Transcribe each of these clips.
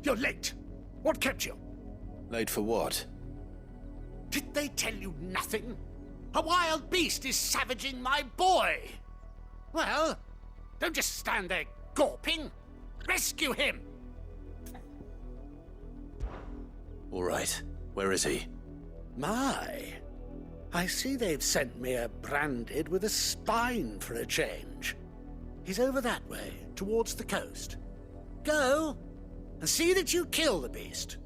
You're late. What kept you? Late for what? Did they tell you nothing? A wild beast is savaging my boy. Well, don't just stand there gawping. Rescue him! All right. Where is he? My, I see they've sent me a branded with a spine for a change. He's over that way, towards the coast. Go, and see that you kill the beast.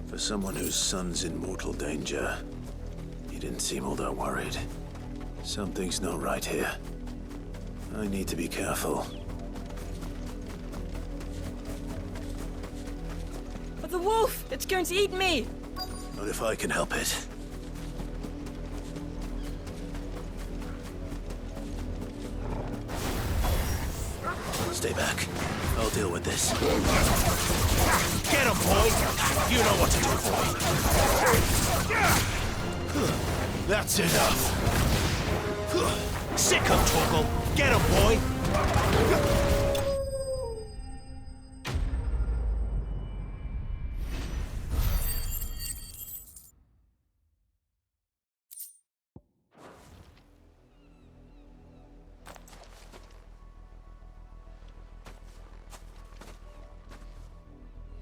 For someone whose son's in mortal danger, he didn't seem all that worried. Something's not right here. I need to be careful. But the wolf! It's going to eat me! Not if I can help it. Stay back. I'll deal with this. Get him, boy! You know what to do, boy. That's enough. Sick him, Torkel. Get him, boy!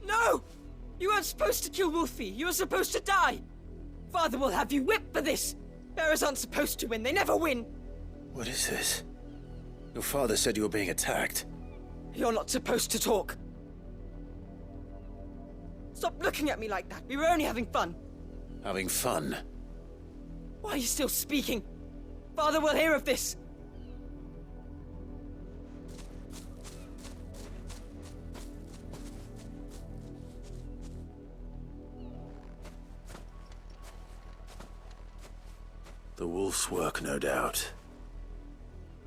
No! You weren't supposed to kill Wolfie. You were supposed to die. Father will have you whipped for this. Bearers aren't supposed to win. They never win. What is this? Your father said you were being attacked. You're not supposed to talk. Stop looking at me like that. We were only having fun. Having fun? Why are you still speaking? Father will hear of this. The wolf's work, no doubt.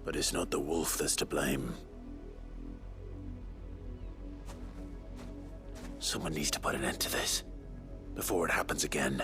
But it's not the wolf that's to blame. Someone needs to put an end to this, before it happens again.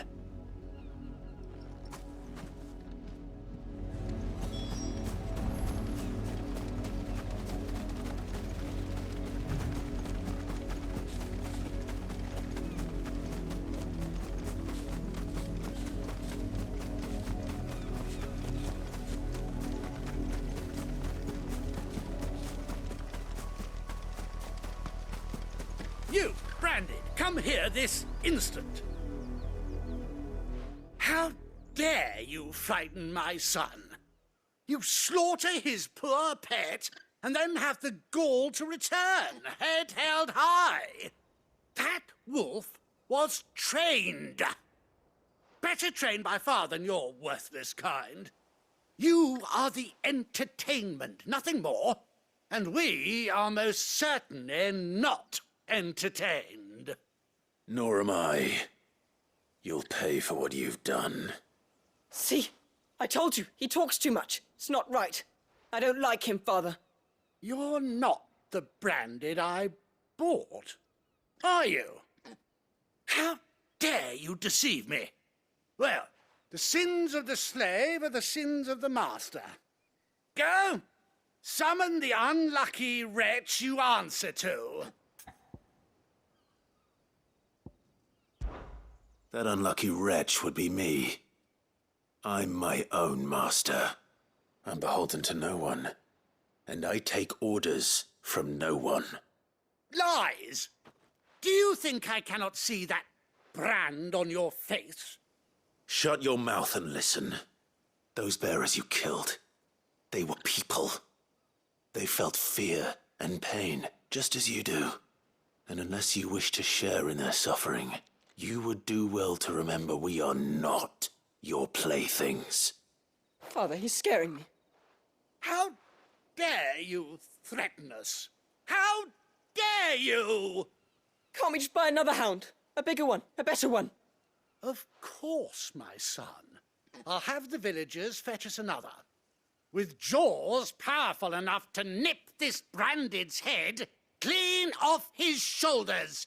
You, Branded, come here this instant. How dare you frighten my son? You slaughter his poor pet and then have the gall to return, head held high. That wolf was trained. Better trained by far than your worthless kind. You are the entertainment, nothing more. And we are most certainly not entertained. Nor am I. You'll pay for what you've done. See? I told you. He talks too much. It's not right. I don't like him, Father. You're not the Branded I bought, are you? How dare you deceive me? Well, the sins of the slave are the sins of the master. Go, summon the unlucky wretch you answer to. That unlucky wretch would be me. I'm my own master. I'm beholden to no one. And I take orders from no one. Lies! Do you think I cannot see that brand on your face? Shut your mouth and listen. Those bearers you killed, they were people. They felt fear and pain, just as you do. And unless you wish to share in their suffering, you would do well to remember we are not your playthings. Father, he's scaring me. How dare you threaten us? How dare you? Can't we just buy another hound? A bigger one, a better one. Of course, my son. I'll have the villagers fetch us another. With jaws powerful enough to nip this Branded's head clean off his shoulders.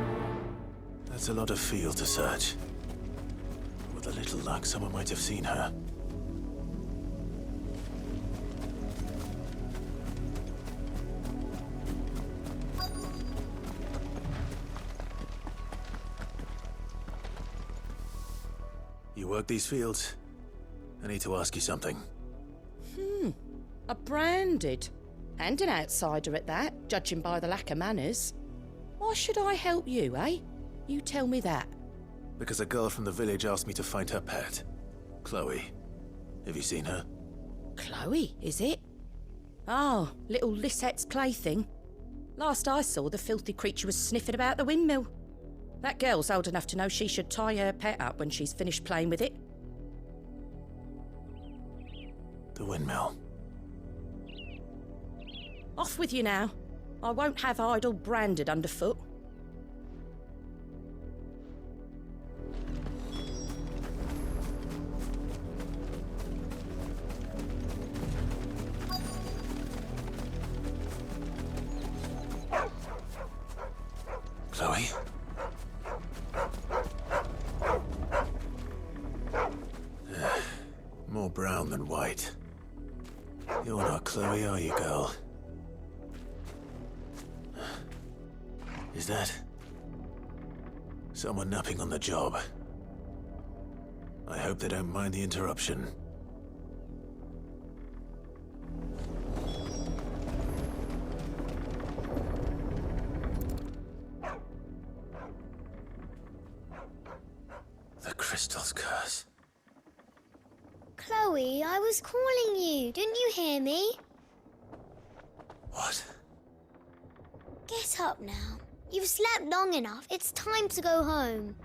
That's a lot of field to search. With a little luck, someone might have seen her. You work these fields? I need to ask you something. A branded. And an outsider at that, judging by the lack of manners. Why should I help you, eh? You tell me that. Because a girl from the village asked me to find her pet. Chloe. Have you seen her? Chloe, is it? Oh, little Lisette's plaything. Last I saw, the filthy creature was sniffing about the windmill. That girl's old enough to know she should tie her pet up when she's finished playing with it. The windmill. Off with you now. I won't have idle branded underfoot. Chloe? More brown than white. You're not Chloe, are you, girl? Is that someone napping on the job? I hope they don't mind the interruption. The crystal's curse. Chloe, I was calling you. Didn't you hear me? What? Get up now. You've slept long enough. It's time to go home.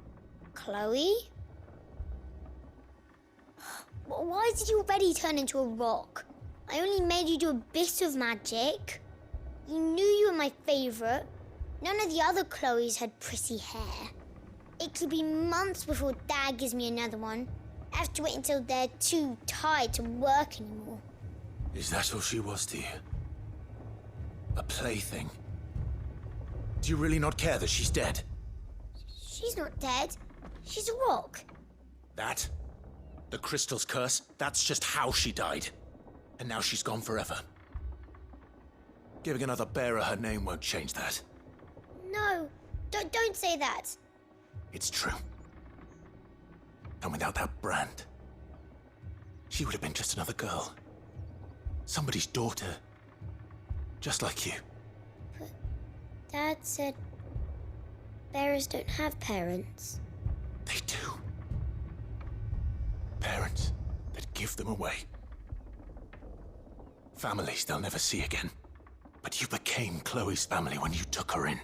Chloe? Why did you already turn into a rock? I only made you do a bit of magic. You knew you were my favourite. None of the other Chloes had pretty hair. It could be months before Dad gives me another one. I have to wait until they're too tired to work anymore. Is that all she was to you? A plaything? Do you really not care that she's dead? She's not dead. She's a rock. That? The crystal's curse? That's just how she died. And now she's gone forever. Giving another bearer her name won't change that. No, don't say that. It's true. And without that brand, she would have been just another girl. Somebody's daughter. Just like you. But Dad said bearers don't have parents. They do. Parents that give them away. Families they'll never see again. But you became Chloe's family when you took her in.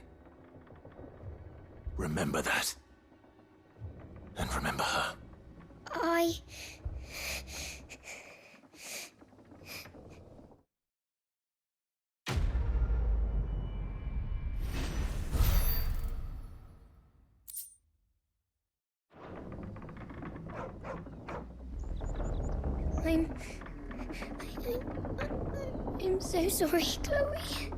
Remember that. And remember her. I'm so sorry, Chloe.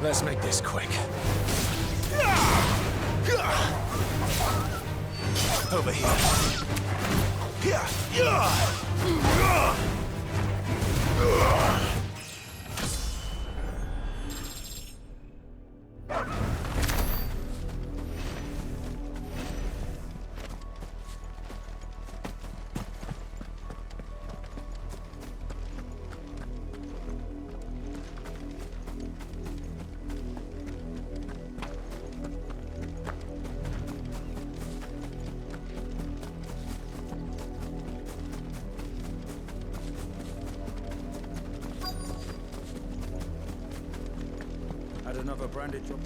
Let's make this quick. Over here.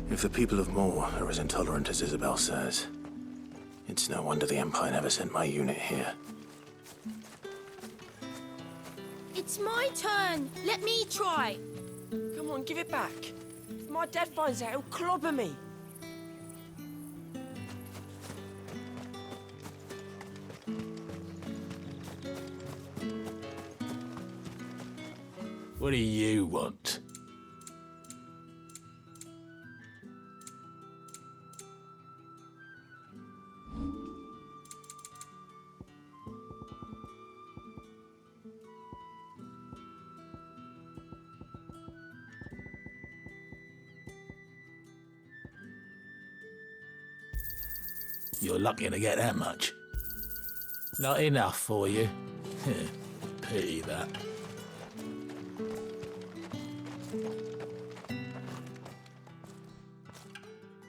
If the people of Moor are as intolerant as Isabel says, it's no wonder the Empire never sent my unit here. It's my turn. Let me try. Come on, give it back. If my dad finds out, he'll clobber me. What do you want? You're lucky to get that much. Not enough for you. Pity that.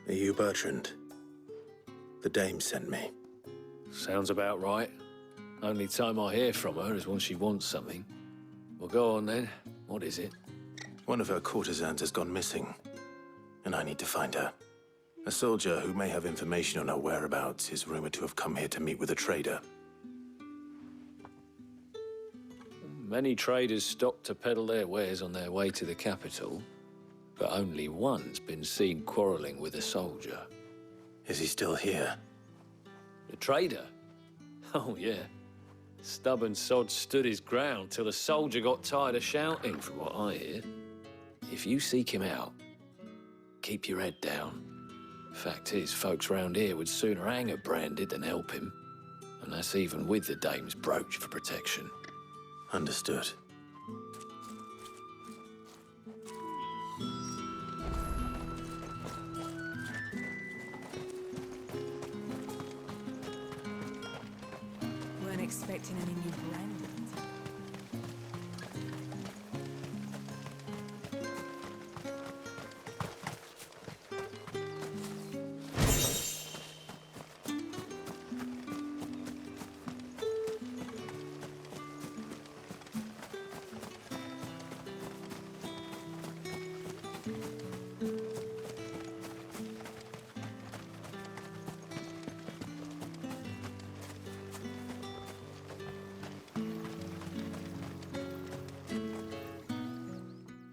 Are you Bertrand? The dame sent me. Sounds about right. Only time I hear from her is when she wants something. Well, go on then. What is it? One of her courtesans has gone missing, and I need to find her. A soldier who may have information on her whereabouts is rumored to have come here to meet with a trader. Many traders stop to peddle their wares on their way to the capital, but only one's been seen quarreling with a soldier. Is he still here? The trader? Oh, yeah. Stubborn sod stood his ground till the soldier got tired of shouting, from what I hear. If you seek him out, keep your head down. Fact is, folks round here would sooner hang a branded than help him. And that's even with the dame's brooch for protection. Understood. Weren't expecting any new brandings.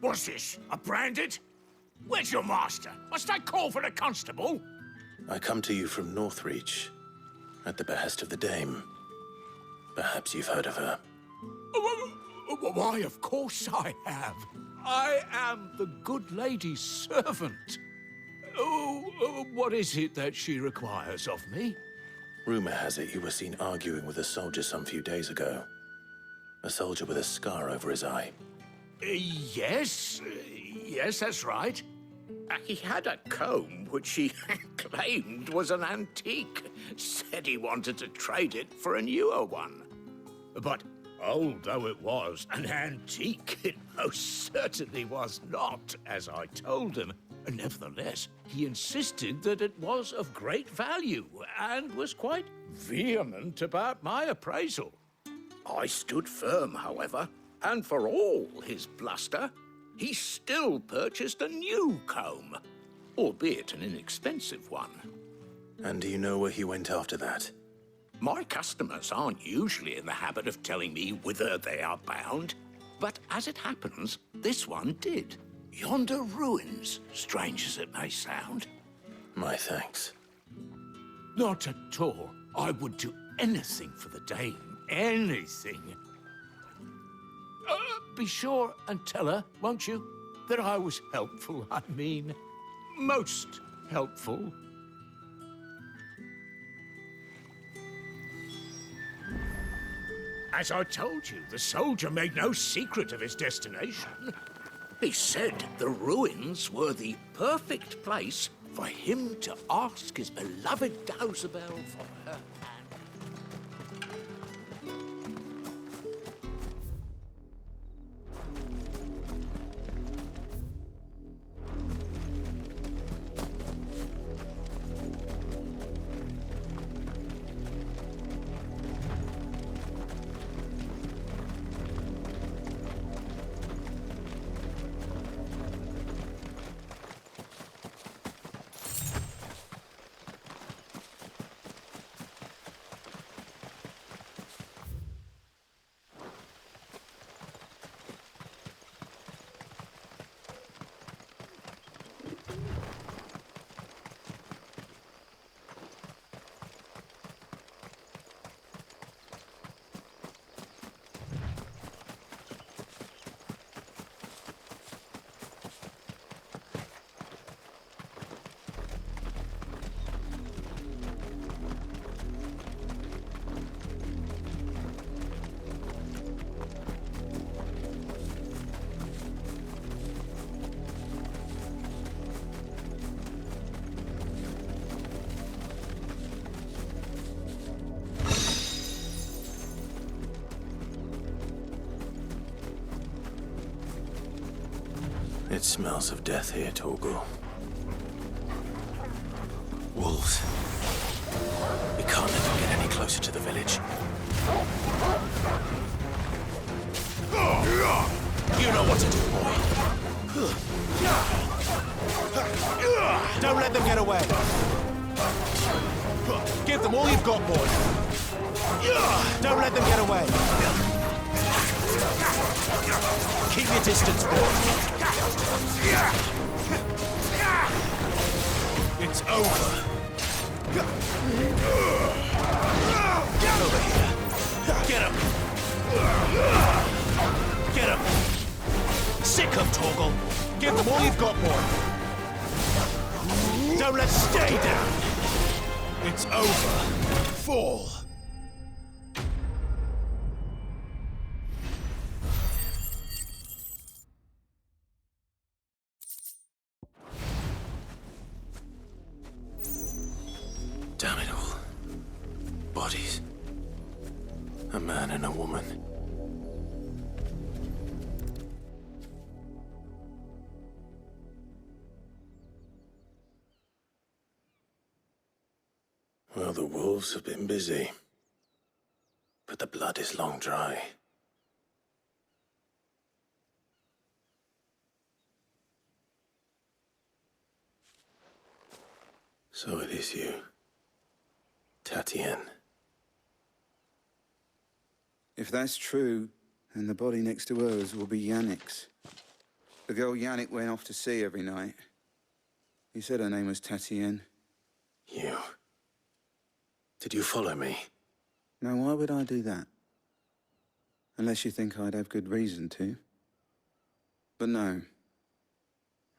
What's this? A branded? Where's your master? Must I call for the constable? I come to you from Northreach, at the behest of the dame. Perhaps you've heard of her. Why, of course I have. I am the good lady's servant. What is it that she requires of me? Rumor has it you were seen arguing with a soldier some few days ago. A soldier with a scar over his eye. Yes, that's right. He had a comb which he claimed was an antique. Said he wanted to trade it for a newer one. But old though it was, an antique it most certainly was not, as I told him. Nevertheless, he insisted that it was of great value and was quite vehement about my appraisal. I stood firm, however, and for all his bluster, he still purchased a new comb, albeit an inexpensive one. And do you know where he went after that? My customers aren't usually in the habit of telling me whither they are bound, but as it happens, this one did. Yonder ruins, strange as it may sound. My thanks. Not at all. I would do anything for the dame. Anything. Be sure and tell her, won't you, that I was helpful. I mean, most helpful. As I told you, the soldier made no secret of his destination. He said the ruins were the perfect place for him to ask his beloved Dausabel for her hand. It smells of death here, Torgal. Wolves. We can't let them get any closer to the village. You know what to do, boy. Don't let them get away. Give them all you've got, boy. Don't let them get away. Keep your distance, boy. It's over. Get over here. Get him. Get him. Sick him, Torgal. Give them all you've got, boy. Don't let stay down. It's over. Fall. Damn it all. Bodies. A man and a woman. Well, the wolves have been busy. But the blood is long dry. So it is you. Tatienne. If that's true, then the body next to hers will be Yannick's. The girl Yannick went off to see every night. He said her name was Tatienne. You. Did you follow me? Now, why would I do that? Unless you think I'd have good reason to. But no.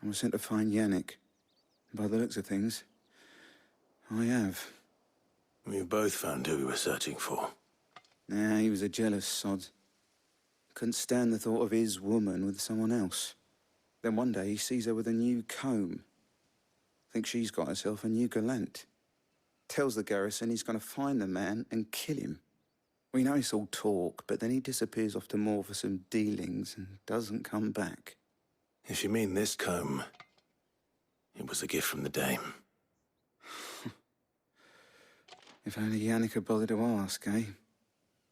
I was sent to find Yannick. By the looks of things, I have. We've both found who we were searching for. Nah, he was a jealous sod. Couldn't stand the thought of his woman with someone else. Then one day he sees her with a new comb. Thinks she's got herself a new gallant. Tells the garrison he's going to find the man and kill him. We know it's all talk, but then he disappears off to Moor for some dealings and doesn't come back. If you mean this comb, it was a gift from the dame. If only Yannick had bothered to ask, eh?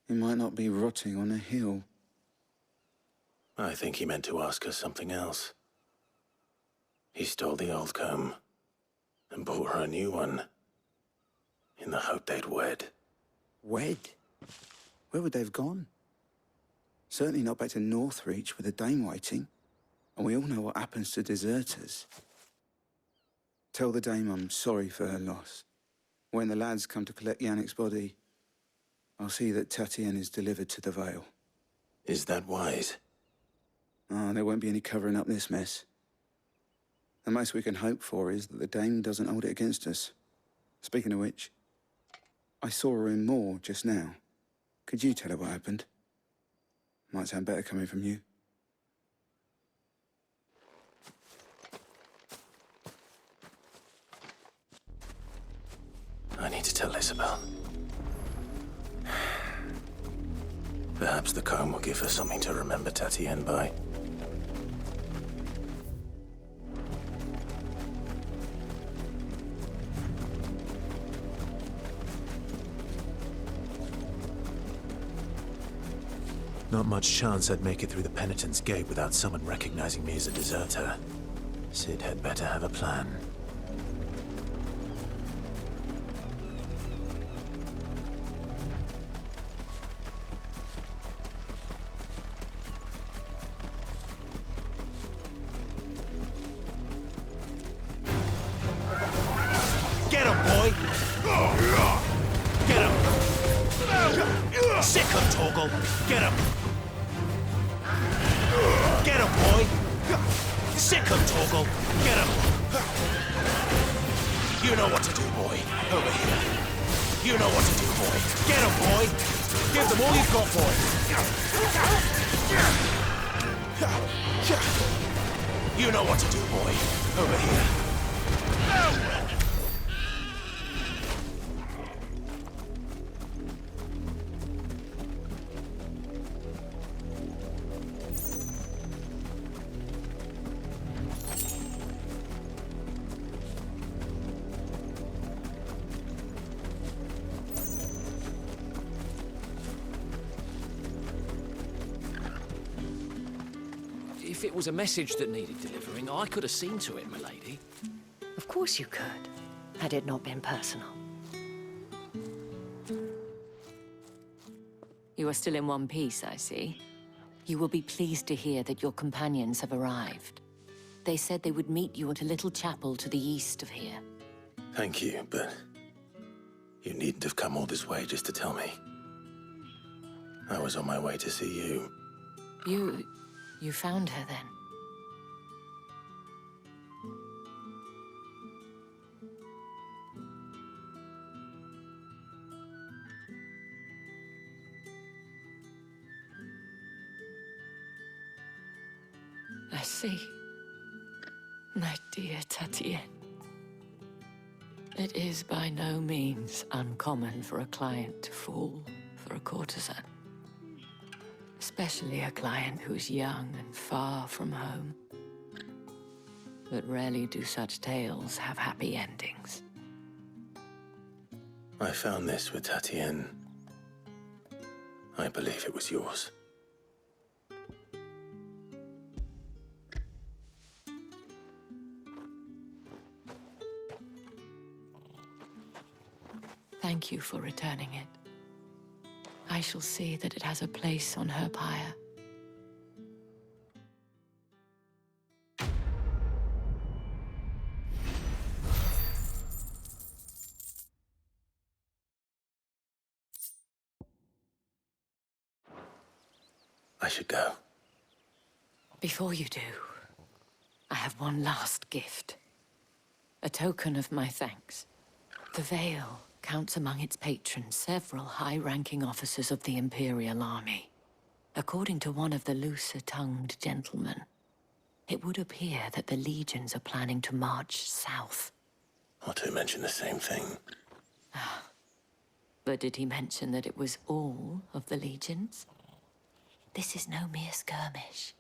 He might not be rotting on a hill. I think he meant to ask her something else. He stole the old comb and bought her a new one in the hope they'd wed. Wed? Where would they have gone? Certainly not back to Northreach with a dame waiting. And we all know what happens to deserters. Tell the dame I'm sorry for her loss. When the lads come to collect Yannick's body, I'll see that Tatienne is delivered to the Vale. Is that wise? Ah, there won't be any covering up this mess. The most we can hope for is that the dame doesn't hold it against us. Speaking of which, I saw her in Moor just now. Could you tell her what happened? Might sound better coming from you. I need to tell Isabel. Perhaps the comb will give her something to remember Tatienne by. Not much chance I'd make it through the Penitent's Gate without someone recognizing me as a deserter. Sid had better have a plan. Get him, boy! Get him! Sick him, Torgal! Get him! Get him, boy! Sick him, Torgal! Get him! You know what to do, boy. Over here. You know what to do, boy. Get him, boy! Give them all you've got, boy! You know what to do, boy. Over here. If it was a message that needed delivering, I could have seen to it, milady. Of course you could, had it not been personal. You are still in one piece, I see. You will be pleased to hear that your companions have arrived. They said they would meet you at a little chapel to the east of here. Thank you, but you needn't have come all this way just to tell me. I was on my way to see you. You found her then? I see. My dear Tatienne. It is by no means uncommon for a client to fall for a courtesan. Especially a client who's young and far from home. But rarely do such tales have happy endings. I found this with Tatienne. I believe it was yours. Thank you for returning it. I shall see that it has a place on her pyre. I should go. Before you do, I have one last gift. A token of my thanks. The Veil counts among its patrons several high-ranking officers of the Imperial Army. According to one of the looser-tongued gentlemen, it would appear that the legions are planning to march south. Not to mention the same thing. But did he mention that it was all of the legions? This is no mere skirmish.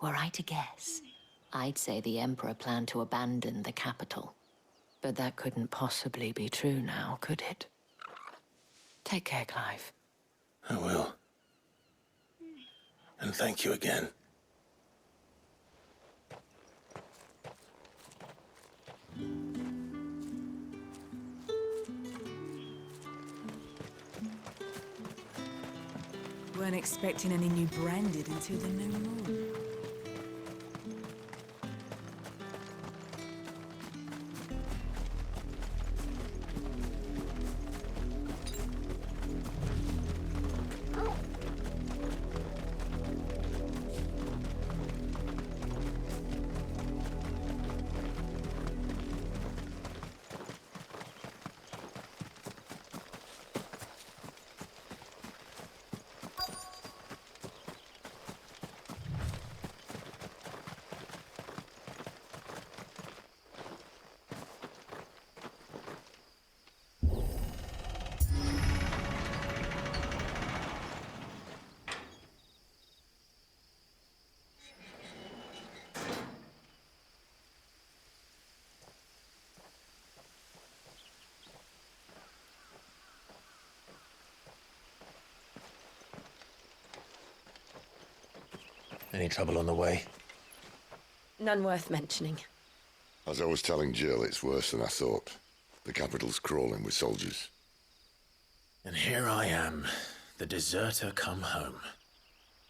Were I to guess, I'd say the Emperor planned to abandon the capital. But that couldn't possibly be true now, could it? Take care, Clive. I will. And thank you again. Weren't expecting any new branded until the new moon. Any trouble on the way? None worth mentioning. As I was telling Jill, it's worse than I thought. The capital's crawling with soldiers. And here I am, the deserter come home.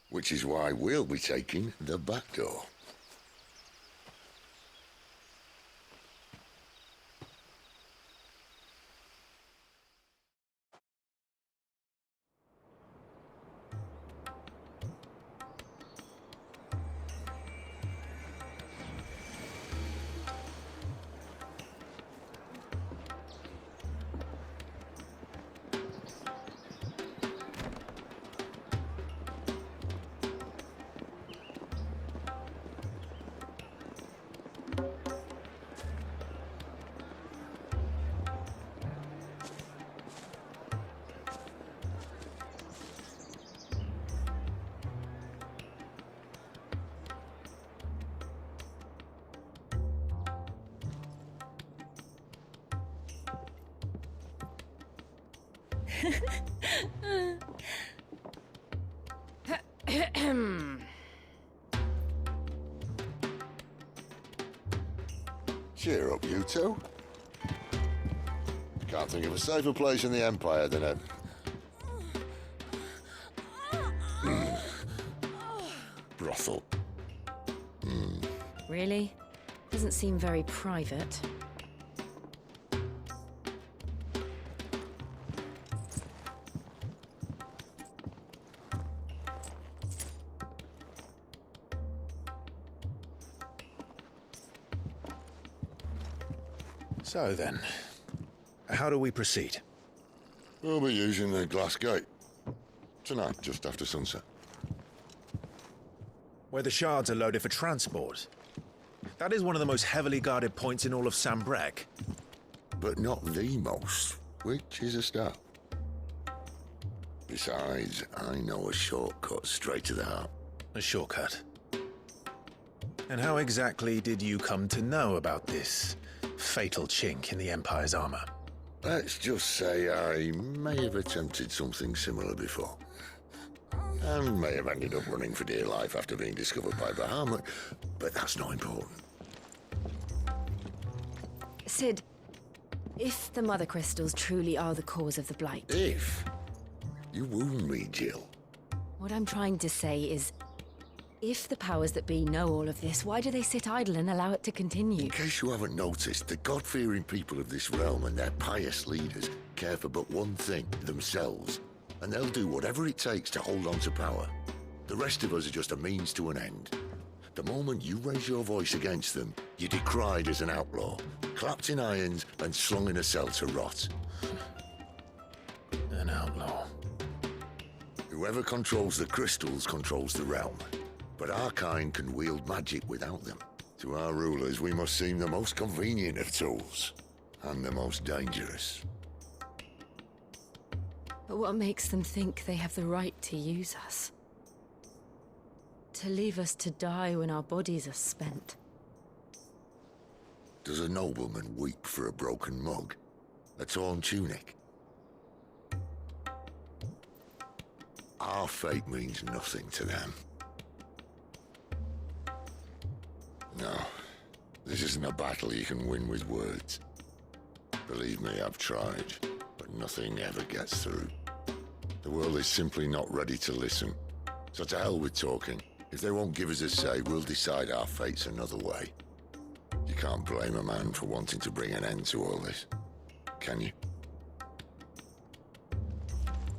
Which is why we'll be taking the back door. Cheer up, you two. Can't think of a safer place in the Empire than a... brothel. Really? Doesn't seem very private. So then, how do we proceed? We'll be using the glass gate. Tonight, just after sunset. Where the shards are loaded for transport. That is one of the most heavily guarded points in all of Sambrec. But not the most, which is a start. Besides, I know a shortcut straight to the heart. A shortcut? And how exactly did you come to know about this fatal chink in the Empire's armor? Let's just say I may have attempted something similar before. And may have ended up running for dear life after being discovered by Bahamut, but that's not important. Sid, if the Mother Crystals truly are the cause of the Blight... If? You wound me, Jill. What I'm trying to say is, if the powers that be know all of this, why do they sit idle and allow it to continue? In case you haven't noticed, the God-fearing people of this realm and their pious leaders care for but one thing, themselves. And they'll do whatever it takes to hold on to power. The rest of us are just a means to an end. The moment you raise your voice against them, you're decried as an outlaw, clapped in irons and slung in a cell to rot. An outlaw. Whoever controls the crystals controls the realm. But our kind can wield magic without them. To our rulers, we must seem the most convenient of tools. And the most dangerous. But what makes them think they have the right to use us? To leave us to die when our bodies are spent? Does a nobleman weep for a broken mug? A torn tunic? Our fate means nothing to them. No, this isn't a battle you can win with words. Believe me, I've tried, but nothing ever gets through. The world is simply not ready to listen. So to hell with talking. If they won't give us a say, we'll decide our fates another way. You can't blame a man for wanting to bring an end to all this, can you?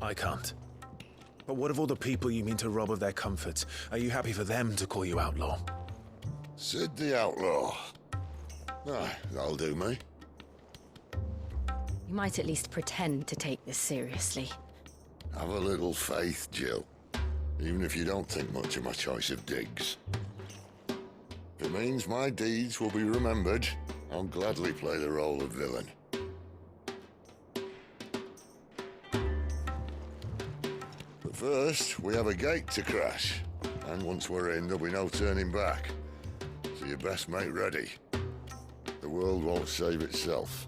I can't. But what of all the people you mean to rob of their comforts? Are you happy for them to call you outlaw? Sid the Outlaw. Aye, that'll do me. You might at least pretend to take this seriously. Have a little faith, Jill. Even if you don't think much of my choice of digs. If it means my deeds will be remembered, I'll gladly play the role of villain. But first, we have a gate to crash. And once we're in, there'll be no turning back. So you best make ready. The world won't save itself.